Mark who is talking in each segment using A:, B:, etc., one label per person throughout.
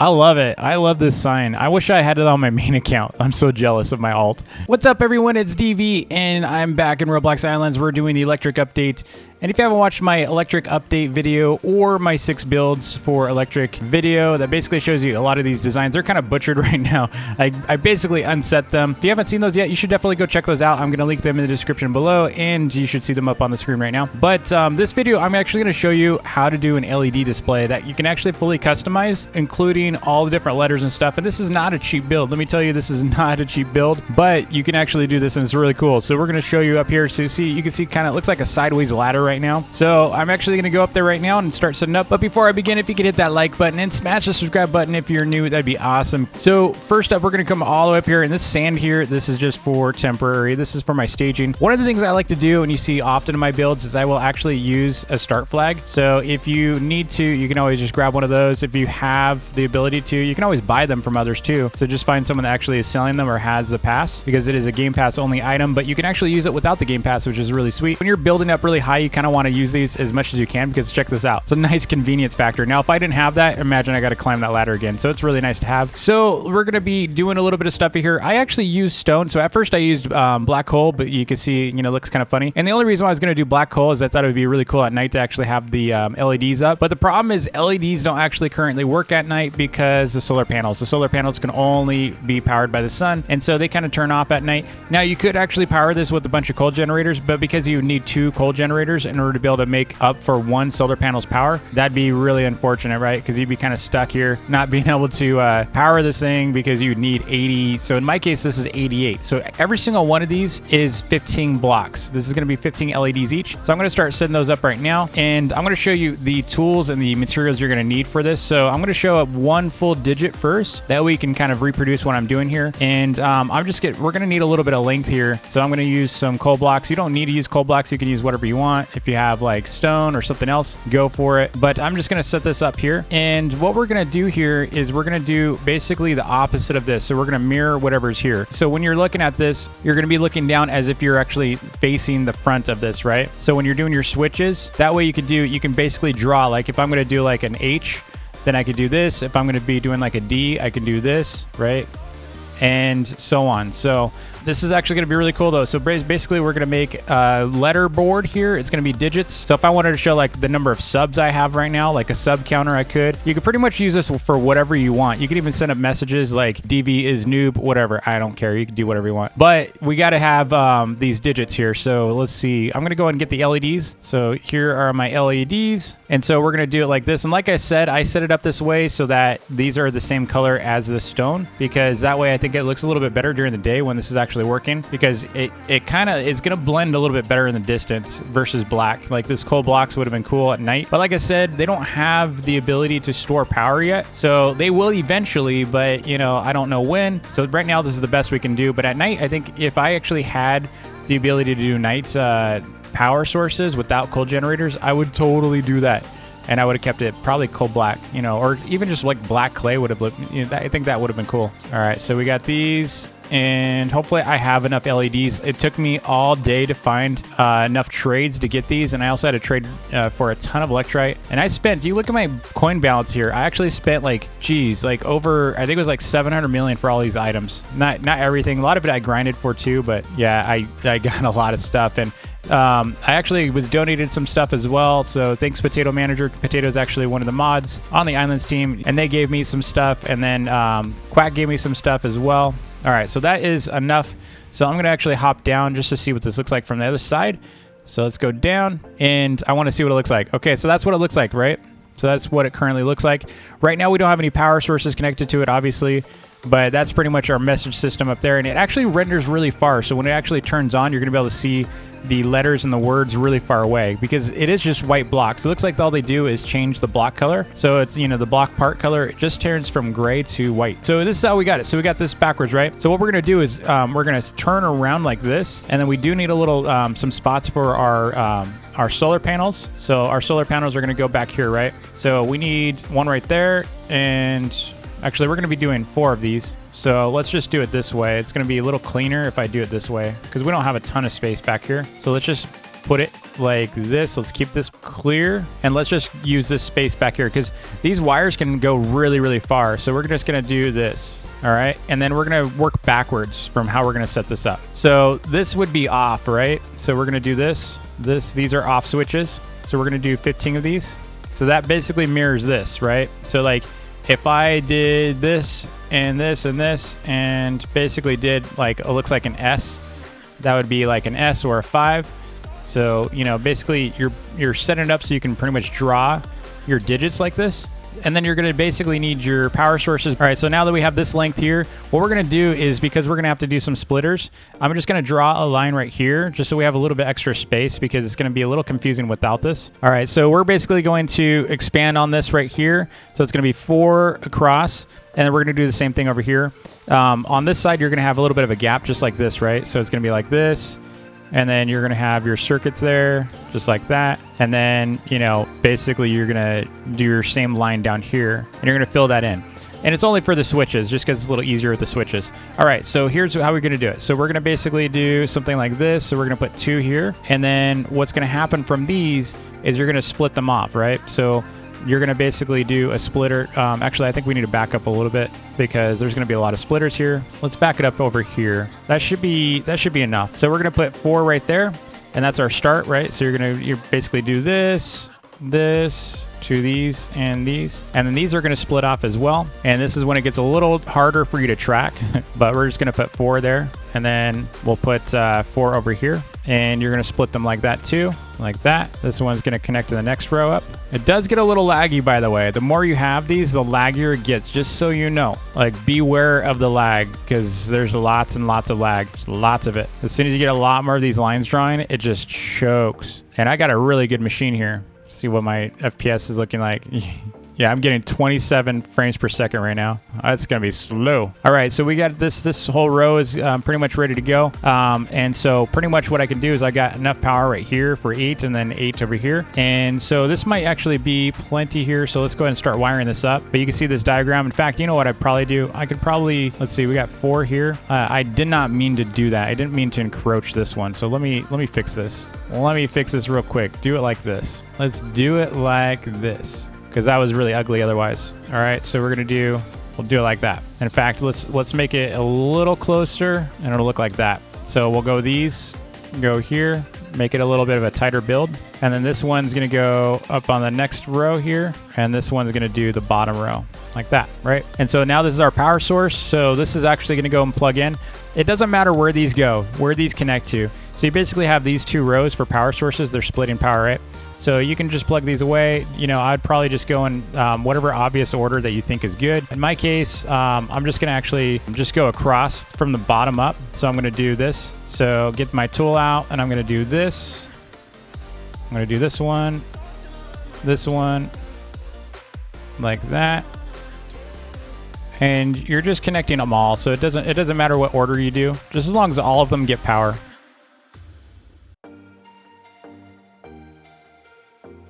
A: I love it. I love this sign. I wish I had it on my main account. I'm so jealous of my alt. What's up, everyone? It's DV, and I'm back in Roblox Islands. We're doing the electric update. And if you haven't watched my electric update video or my 6 builds for electric video, that basically shows you a lot of these designs. They're kind of butchered right now. I basically unset them. If you haven't seen those yet, you should definitely go check those out. I'm going to link them in the description below, and you should see them up on the screen right now. But this video, I'm actually going to show you how to do an LED display that you can actually fully customize, including all the different letters and stuff. And this is not a cheap build. Let me tell you, this is not a cheap build, but you can actually do this, and it's really cool. So we're going to show you up here. So you can see kind of looks like a sideways ladder right now. So I'm actually going to go up there right now and start setting up. But before I begin, if you could hit that like button and smash the subscribe button if you're new, that'd be awesome. So first up, we're going to come all the way up here, and this sand here, this is just for temporary. This is for my staging. One of the things I like to do, and you see often in my builds, is I will actually use a start flag. So if you need to, you can always just grab one of those. If you have the ability to, you can always buy them from others too. So just find someone that actually is selling them or has the pass, because it is a Game Pass only item, but you can actually use it without the Game Pass, which is really sweet. When you're building up really high, you kind of want to use these as much as you can, because check this out. It's a nice convenience factor. Now, if I didn't have that, imagine I got to climb that ladder again. So it's really nice to have. So we're going to be doing a little bit of stuff here. I actually used stone. So at first I used black coal, but you can see, you know, it looks kind of funny. And the only reason why I was going to do black coal is I thought it would be really cool at night to actually have the LEDs up. But the problem is LEDs don't actually currently work at night because the solar panels can only be powered by the sun. And so they kind of turn off at night. Now you could actually power this with a bunch of coal generators, but because you need 2 coal generators in order to be able to make up for 1 solar panel's power, that'd be really unfortunate, right? Because you'd be kind of stuck here not being able to power this thing because you'd need 80. So in my case, this is 88. So every single one of these is 15 blocks. This is going to be 15 LEDs each. So I'm going to start setting those up right now, and I'm going to show you the tools and the materials you're going to need for this. So I'm going to show up 1 full digit first. That way you can kind of reproduce what I'm doing here. And we're going to need a little bit of length here. So I'm going to use some coal blocks. You don't need to use coal blocks. You can use whatever you want. If you have like stone or something else, go for it. But I'm just going to set this up here. And what we're going to do here is we're going to do basically the opposite of this. So we're going to mirror whatever's here. So when you're looking at this, you're going to be looking down as if you're actually facing the front of this, right? So when you're doing your switches, that way you can basically draw, like if I'm going to do like an H, then I could do this. If I'm going to be doing like a D, I can do this, right? And so on. So this is actually going to be really cool though. So basically we're going to make a letter board here. It's going to be digits. So if I wanted to show like the number of subs I have right now, like a sub counter, you could pretty much use this for whatever you want. You can even send up messages like DV is noob, whatever. I don't care. You can do whatever you want. But we got to have these digits here. So let's see. I'm going to go ahead and get the LEDs. So here are my LEDs. And so we're going to do it like this. And like I said, I set it up this way so that these are the same color as the stone, because that way I think it looks a little bit better during the day when this is actually working, because it kind of is going to blend a little bit better in the distance versus black. Like this coal blocks would have been cool at night, but like I said, they don't have the ability to store power yet. So they will eventually, but you know, I don't know when. So right now this is the best we can do. But at night, I think if I actually had the ability to do night power sources without coal generators, I would totally do that. And I would have kept it probably coal black, you know, or even just like black clay would have looked, you know, I think that would have been cool. All right, so we got these, and hopefully I have enough LEDs. It took me all day to find enough trades to get these, and I also had to trade for a ton of electrite. And I spent, you look at my coin balance here, I actually spent like, geez, like over, I think it was like 700 million for all these items. Not everything, a lot of it I grinded for too, but yeah, I got a lot of stuff. And I actually was donated some stuff as well. So thanks, Potato Manager. Potato is actually one of the mods on the Islands team, and they gave me some stuff. And then Quack gave me some stuff as well. All right, so that is enough. So I'm going to actually hop down just to see what this looks like from the other side. So let's go down, and I want to see what it looks like. Okay, so that's what it looks like, right? So that's what it currently looks like. Right now, we don't have any power sources connected to it, obviously. But that's pretty much our message system up there. And it actually renders really far. So when it actually turns on, you're going to be able to see the letters and the words really far away, because it is just white blocks. It looks like all they do is change the block color. So it's, you know, the block part color, it just turns from gray to white. So this is how we got it. So we got this backwards, right? So what we're going to do is we're going to turn around like this. And then we do need a little, some spots for our solar panels. So our solar panels are going to go back here, right? So we need one right there, and actually, we're going to be doing 4 of these. So let's just do it this way. It's going to be a little cleaner if I do it this way, because we don't have a ton of space back here. So let's just put it like this. Let's keep this clear, and let's just use this space back here because these wires can go really, really far. So we're just gonna do this. All right, and then we're gonna work backwards from how we're gonna set this up. So this would be off, right? So we're gonna do this. These are off switches. So we're gonna do 15 of these. So that basically mirrors this, right? So like if I did this and this and this and basically did like, it looks like an S, that would be like an S or a 5. So, you know, basically you're setting it up so you can pretty much draw your digits like this. And then you're going to basically need your power sources. All right, so now that we have this length here, what we're going to do is, because we're going to have to do some splitters, I'm just going to draw a line right here just so we have a little bit extra space because it's going to be a little confusing without this. All right, so we're basically going to expand on this right here. So it's going to be 4 across, and then we're going to do the same thing over here. On this side, you're going to have a little bit of a gap just like this, right? So it's going to be like this. And then you're going to have your circuits there, just like that. And then, you know, basically you're going to do your same line down here, and you're going to fill that in. And it's only for the switches, just because it's a little easier with the switches. All right, so here's how we're going to do it. So we're going to basically do something like this. So we're going to put 2 here. And then what's going to happen from these is you're going to split them off, right? So you're going to basically do a splitter. Actually, I think we need to back up a little bit because there's going to be a lot of splitters here. Let's back it up over here. That should be enough. So we're going to put 4 right there, and that's our start, right? So you basically do this, to these, and then these are going to split off as well. And this is when it gets a little harder for you to track, but we're just going to put 4 there, and then we'll put 4 over here. And you're going to split them like that too, like that. This one's going to connect to the next row up. It does get a little laggy, by the way. The more you have these, the laggier it gets, just so you know. Like, beware of the lag, because there's lots and lots of lag, lots of it. As soon as you get a lot more of these lines drawing, it just chokes. And I got a really good machine here. See what my FPS is looking like. Yeah, I'm getting 27 frames per second right now. That's going to be slow. All right, so we got this whole row is pretty much ready to go. And so pretty much what I can do is I got enough power right here for 8 and then 8 over here. And so this might actually be plenty here. So let's go ahead and start wiring this up. But you can see this diagram. In fact, you know what I'd probably do? I could probably, let's see, we got 4 here. I did not mean to do that. I didn't mean to encroach this one. So let me fix this. Let me fix this real quick. Do it like this. Let's do it like this, because that was really ugly otherwise. All right, so we'll do it like that. In fact, let's make it a little closer, and it'll look like that. So we'll go here, make it a little bit of a tighter build. And then this one's gonna go up on the next row here, and this one's gonna do the bottom row, like that, right? And so now this is our power source. So this is actually gonna go and plug in. It doesn't matter where these go, where these connect to. So you basically have these 2 rows for power sources. They're splitting power, right? So you can just plug these away. You know, I'd probably just go in whatever obvious order that you think is good. In my case, I'm just gonna actually just go across from the bottom up. So I'm gonna do this. So get my tool out, and I'm gonna do this. I'm gonna do this one, like that. And you're just connecting them all. So it doesn't matter what order you do, just as long as all of them get power.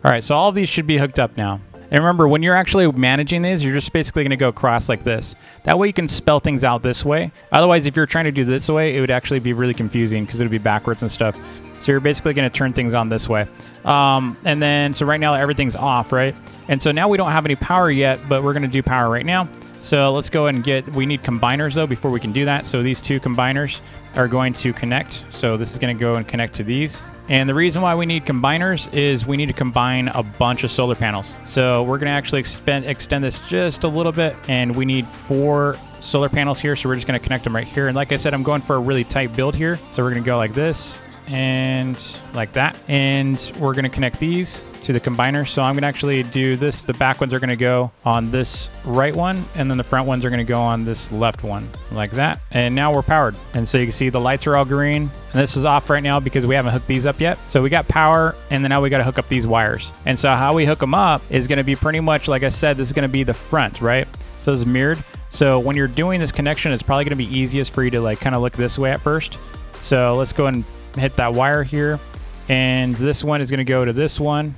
A: All right, so all of these should be hooked up now. And remember, when you're actually managing these, you're just basically gonna go across like this. That way you can spell things out this way. Otherwise, if you're trying to do this way, it would actually be really confusing because it would be backwards and stuff. So you're basically gonna turn things on this way. And then, so right now everything's off, right? And so now we don't have any power yet, but we're gonna do power right now. So let's go ahead and we need combiners though before we can do that. So these 2 combiners are going to connect. So this is gonna go and connect to these. And the reason why we need combiners is we need to combine a bunch of solar panels. So we're going to actually extend this just a little bit, and we need 4 solar panels here. So we're just going to connect them right here. And like I said, I'm going for a really tight build here. So we're going to go like this and like that. And we're going to connect these to the combiner. So I'm going to actually do this. The back ones are going to go on this right one, and then the front ones are going to go on this left one, like that. And now we're powered. And so you can see the lights are all green. And this is off right now because we haven't hooked these up yet. So we got power, and then now we got to hook up these wires. And so how we hook them up is going to be pretty much, like I said, this is going to be the front, right? So it's mirrored. So when you're doing this connection, it's probably going to be easiest for you to like kind of look this way at first. So let's go and hit that wire here. And this one is going to go to this one.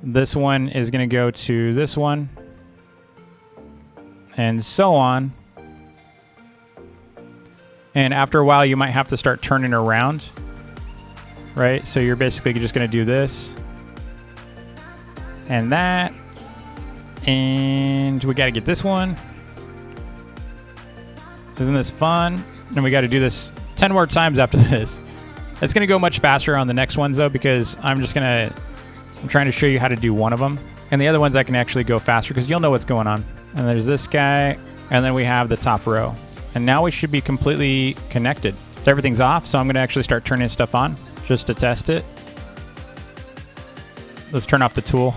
A: This one is going to go to this one. And so on. And after a while, you might have to start turning around right? So you're basically just going to do this and that. And we got to get this one. Isn't this fun? And we got to do this 10 more times after this. It's going to go much faster on the next ones, though, because I'm trying to show you how to do one of them. And the other ones I can actually go faster because you'll know what's going on. And there's this guy. And then we have the top row. And now we should be completely connected. So everything's off. So I'm going to actually start turning stuff on just to test it. Let's turn off the tool.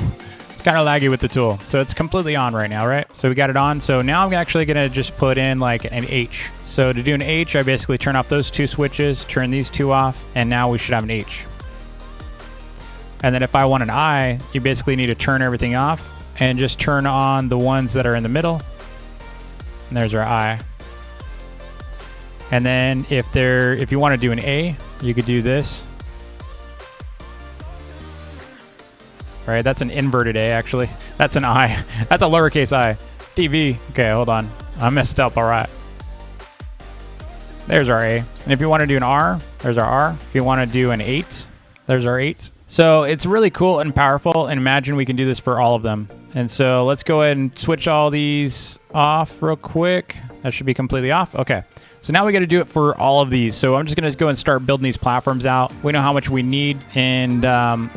A: It's kind of laggy with the tool. So it's completely on right now, right? So we got it on. So now I'm actually going to just put in like an H. So to do an H, I basically turn off those two switches, turn these two off, and now we should have an H. And then if I want an I, you basically need to turn everything off and just turn on the ones that are in the middle. And there's our I. And then if you want to do an A, you could do this. Right, that's an inverted A actually. That's an I. That's a lowercase I. DV. Okay, hold on. I messed up, all right. There's our A. And if you want to do an R, there's our R. If you want to do an 8, there's our 8. So it's really cool and powerful, and imagine we can do this for all of them. And so let's go ahead and switch all these off real quick. That should be completely off. Okay. So now we got to do it for all of these. So I'm just going to go and start building these platforms out. We know how much we need, and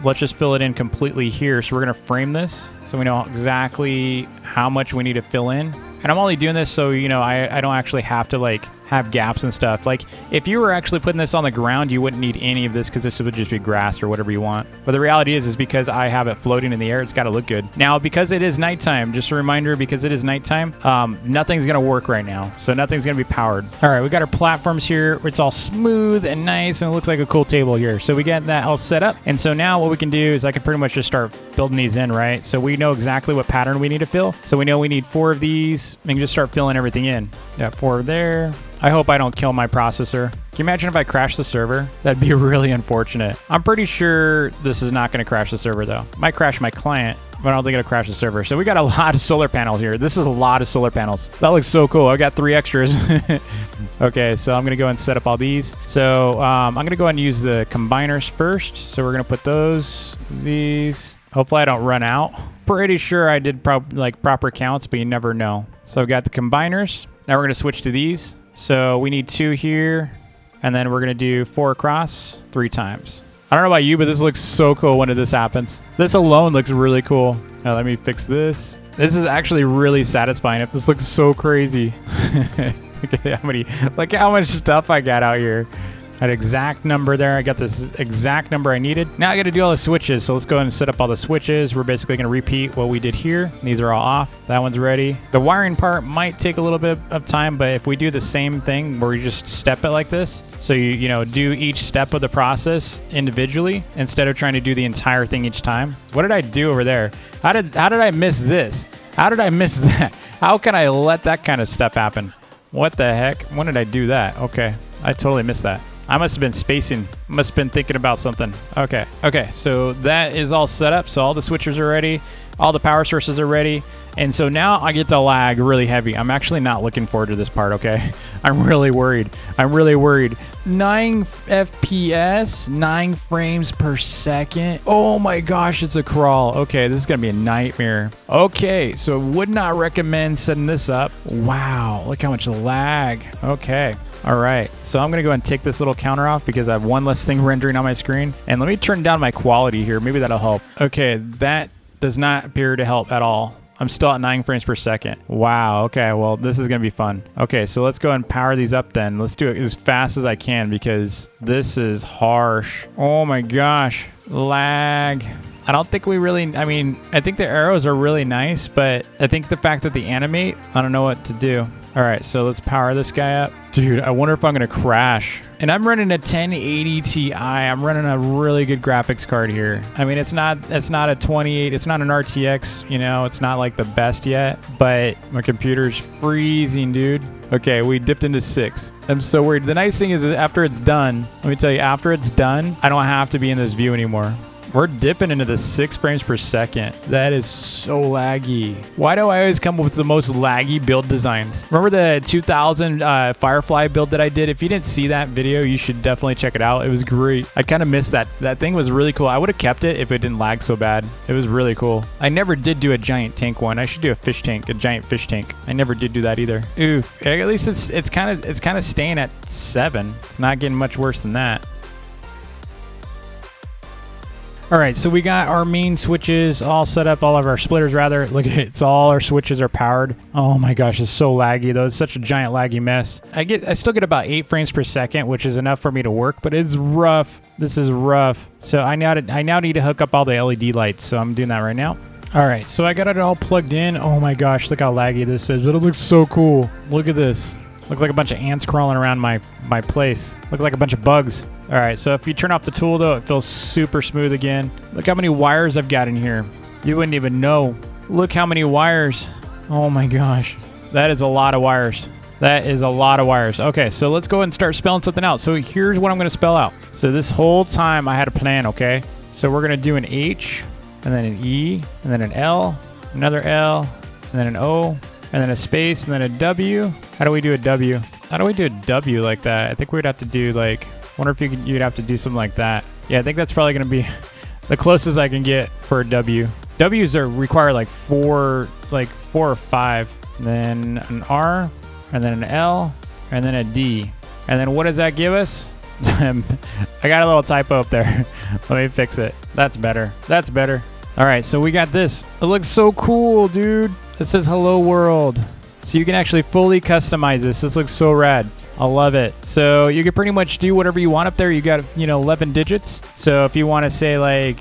A: let's just fill it in completely here. So we're going to frame this so we know exactly how much we need to fill in. And I'm only doing this so, you know, I don't actually have to like have gaps and stuff. Like if you were actually putting this on the ground, you wouldn't need any of this because this would just be grass or whatever you want. But the reality is because I have it floating in the air, it's got to look good. Now, because it is nighttime, just a reminder, because it is nighttime, nothing's going to work right now. So nothing's going to be powered. All right, we got our platforms here. It's all smooth and nice, and it looks like a cool table here. So we got that all set up. And so now what we can do is I can pretty much just start building these in, right? So we know exactly what pattern we need to fill. So we know we need 4 of these. We can just start filling everything in. Got 4 there. I hope I don't kill my processor. Can you imagine if I crash the server? That'd be really unfortunate. I'm pretty sure this is not going to crash the server, though. Might crash my client, but I don't think it'll crash the server. So we got a lot of solar panels here. This is a lot of solar panels. That looks so cool. I got 3 extras. Okay, so I'm going to go and set up all these. So I'm going to go ahead and use the combiners first. So we're going to put these. Hopefully I don't run out. Pretty sure I did proper counts, but you never know. So I've got the combiners. Now we're going to switch to these. So we need 2 here, and then we're going to do 4 across 3 times. I don't know about you, but this looks so cool when this happens. This alone looks really cool. Now let me fix this. This is actually really satisfying. This looks so crazy. Look how much stuff I got out here. That exact number there. I got this exact number I needed. Now I got to do all the switches. So let's go ahead and set up all the switches. We're basically going to repeat what we did here. These are all off. That one's ready. The wiring part might take a little bit of time, but if we do the same thing where you just step it like this, so you know, do each step of the process individually instead of trying to do the entire thing each time. What did I do over there? How did I miss this? How did I miss that? How can I let that kind of stuff happen? What the heck? When did I do that? Okay, I totally missed that. I must have been spacing. Must have been thinking about something. Okay, so that is all set up. So all the switches are ready. All the power sources are ready. And so now I get to lag really heavy. I'm actually not looking forward to this part, okay? I'm really worried. 9 FPS, 9 frames per second. Oh my gosh, it's a crawl. Okay, this is gonna be a nightmare. Okay, so would not recommend setting this up. Wow, look how much lag. Okay. All right, so I'm gonna go and take this little counter off because I have one less thing rendering on my screen. And let me turn down my quality here. Maybe that'll help. Okay, that does not appear to help at all. I'm still at 9 frames per second. Wow, okay, well, this is gonna be fun. Okay, so let's go and power these up then. Let's do it as fast as I can because this is harsh. Oh my gosh, lag. I don't think we really, I mean, I think the arrows are really nice, but I think the fact that they animate, I don't know what to do. All right, so let's power this guy up. Dude, I wonder if I'm gonna crash. And I'm running a 1080 Ti. I'm running a really good graphics card here. I mean, it's not a 28, it's not an RTX, you know, it's not like the best yet, but my computer's freezing, dude. Okay, we dipped into 6. I'm so worried. The nice thing is after it's done, let me tell you, after it's done, I don't have to be in this view anymore. We're dipping into the 6 frames per second. That is so laggy. Why do I always come up with the most laggy build designs? Remember the 2000 Firefly build that I did? If you didn't see that video, you should definitely check it out. It was great. I kind of missed that. That thing was really cool. I would have kept it if it didn't lag so bad. It was really cool. I never did do a giant tank one. I should do a fish tank, a giant fish tank. I never did do that either. Ooh, at least it's kind of staying at 7. It's not getting much worse than that. All right, so we got our main switches all set up, all of our splitters rather. Look at it, it's all our switches are powered. Oh my gosh, it's so laggy though. It's such a giant laggy mess. I still get about 8 frames per second, which is enough for me to work, but it's rough. This is rough. So I now need to hook up all the LED lights, so I'm doing that right now. All right, so I got it all plugged in. Oh my gosh, look how laggy this is, but it looks so cool. Look at this. Looks like a bunch of ants crawling around my place. Looks like a bunch of bugs. All right, so if you turn off the tool though, it feels super smooth again. Look how many wires I've got in here. You wouldn't even know. Look how many wires. Oh my gosh. That is a lot of wires. That is a lot of wires. Okay, so let's go ahead and start spelling something out. So here's what I'm gonna spell out. So this whole time I had a plan, okay? So we're gonna do an H, and then an E, and then an L, another L, and then an O, and then a space, and then a W. How do we do a W? How do we do a W like that? I think we'd have to do like, I wonder if you'd have to do something like that. Yeah, I think that's probably going to be the closest I can get for a W. W's require like four or 5. And then an R, and then an L, and then a D. And then what does that give us? I got a little typo up there. Let me fix it. That's better. That's better. All right, so we got this. It looks so cool, dude. It says hello world. So you can actually fully customize this. This looks so rad. I love it. So you can pretty much do whatever you want up there. You got, 11 digits. So if you want to say like,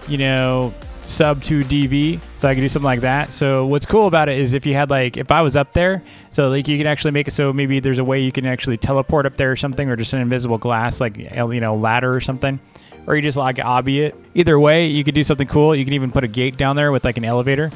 A: sub to DV, so I can do something like that. So what's cool about it is if you had like, if I was up there, so like you can actually make it so maybe there's a way you can actually teleport up there or something, or just an invisible glass, like, ladder or something, or you just like obby it. Either way, you could do something cool. You can even put a gate down there with like an elevator.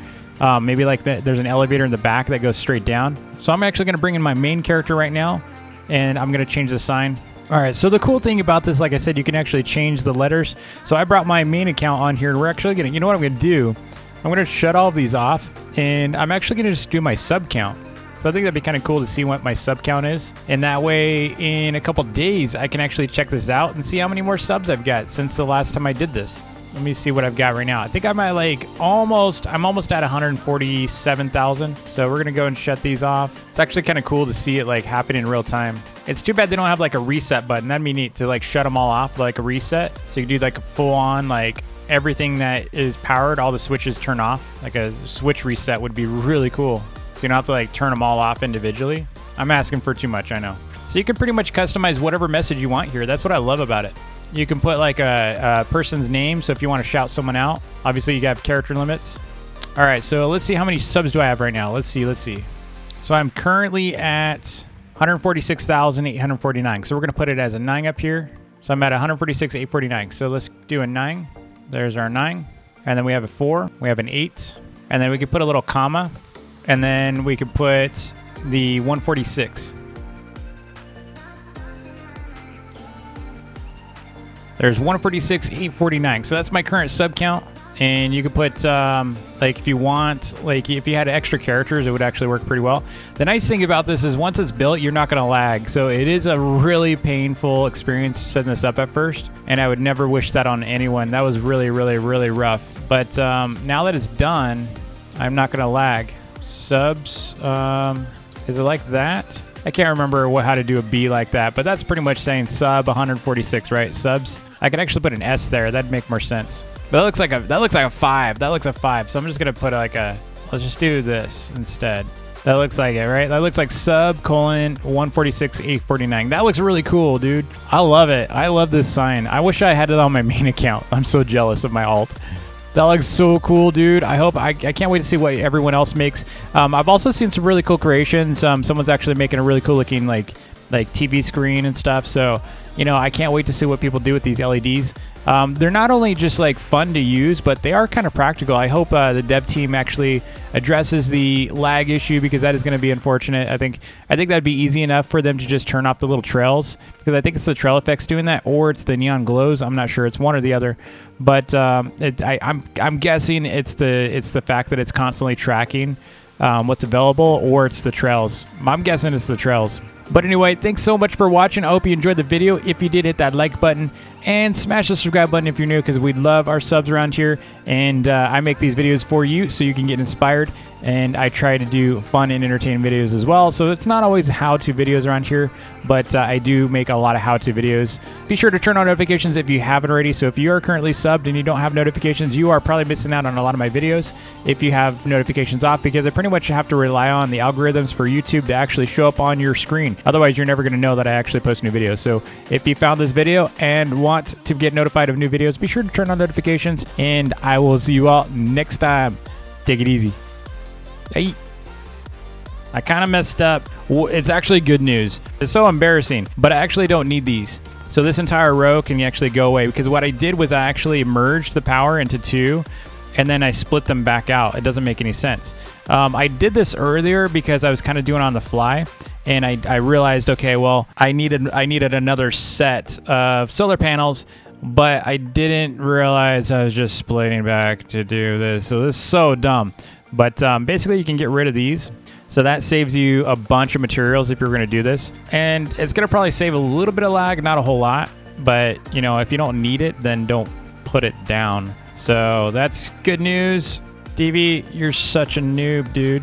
A: Maybe like there's an elevator in the back that goes straight down. So I'm actually going to bring in my main character right now, and I'm going to change the sign. All right, so the cool thing about this, like I said, you can actually change the letters. So I brought my main account on here, and we're actually going to, you know what I'm going to do? I'm going to shut all of these off, and I'm actually going to just do my sub count. So I think that'd be kind of cool to see what my sub count is. And that way, in a couple days, I can actually check this out and see how many more subs I've got since the last time I did this. Let me see what I've got right now. I think I'm at like I'm almost at 147,000. So we're gonna go and shut these off. It's actually kind of cool to see it like happen in real time. It's too bad they don't have like a reset button. That'd be neat to like shut them all off, like a reset. So you can do like a full on, like everything that is powered, all the switches turn off. Like a switch reset would be really cool. So you don't have to like turn them all off individually. I'm asking for too much, I know. So you can pretty much customize whatever message you want here. That's what I love about it. You can put like a person's name. So if you want to shout someone out, obviously you have character limits. All right, so let's see how many subs do I have right now. Let's see. So I'm currently at 146,849. So we're going to put it as a 9 up here. So I'm at 146,849. So let's do a 9. There's our 9. And then we have a 4. We have an 8. And then we can put a little comma. And then we can put the 146. There's 146,849. So that's my current sub count. And you could put, like, if you want, like, if you had extra characters, it would actually work pretty well. The nice thing about this is once it's built, you're not going to lag. So it is a really painful experience setting this up at first. And I would never wish that on anyone. That was really, really, really rough. But now that it's done, I'm not going to lag. Subs, is it like that? I can't remember how to do a B like that, but that's pretty much saying sub 146, right? Subs. I could actually put an S there. That'd make more sense. But that looks like a 5. That looks a 5. So I'm just gonna put like a. Let's just do this instead. That looks like it, right? That looks like sub : 146,849. That looks really cool, dude. I love it. I love this sign. I wish I had it on my main account. I'm so jealous of my alt. That looks so cool, dude. I can't wait to see what everyone else makes. I've also seen some really cool creations. Someone's actually making a really cool looking like like TV screen and stuff. So, you know, I can't wait to see what people do with these LEDs. They're not only just like fun to use, but they are kind of practical. I hope the dev team actually addresses the lag issue, because that is going to be unfortunate. I think that'd be easy enough for them to just turn off the little trails, because I think it's the trail effects doing that, or it's the neon glows. I'm not sure. It's one or the other, but I'm guessing it's the fact that it's constantly tracking what's available, or it's the trails. I'm guessing it's the trails. But anyway, thanks so much for watching. I hope you enjoyed the video. If you did, hit that like button and smash the subscribe button if you're new, because we'd love our subs around here. And I make these videos for you so you can get inspired. And I try to do fun and entertaining videos as well. So it's not always how-to videos around here, but I do make a lot of how-to videos. Be sure to turn on notifications if you haven't already. So if you are currently subbed and you don't have notifications, you are probably missing out on a lot of my videos if you have notifications off, because I pretty much have to rely on the algorithms for YouTube to actually show up on your screen. Otherwise, you're never going to know that I actually post new videos. So if you found this video and want to get notified of new videos, be sure to turn on notifications, and I will see you all next time. Take it easy. Hey, I kind of messed up. It's actually good news. It's so embarrassing, but I actually don't need these. So this entire row can actually go away, because what I did was I actually merged the power into two, and then I split them back out. It doesn't make any sense. I did this earlier because I was kind of doing it on the fly, and I realized, okay, well, I needed another set of solar panels, but I didn't realize I was just splitting back to do this. So this is so dumb. But basically, you can get rid of these. So that saves you a bunch of materials if you're going to do this. And it's going to probably save a little bit of lag, not a whole lot. But, you know, if you don't need it, then don't put it down. So that's good news. DV, you're such a noob, dude.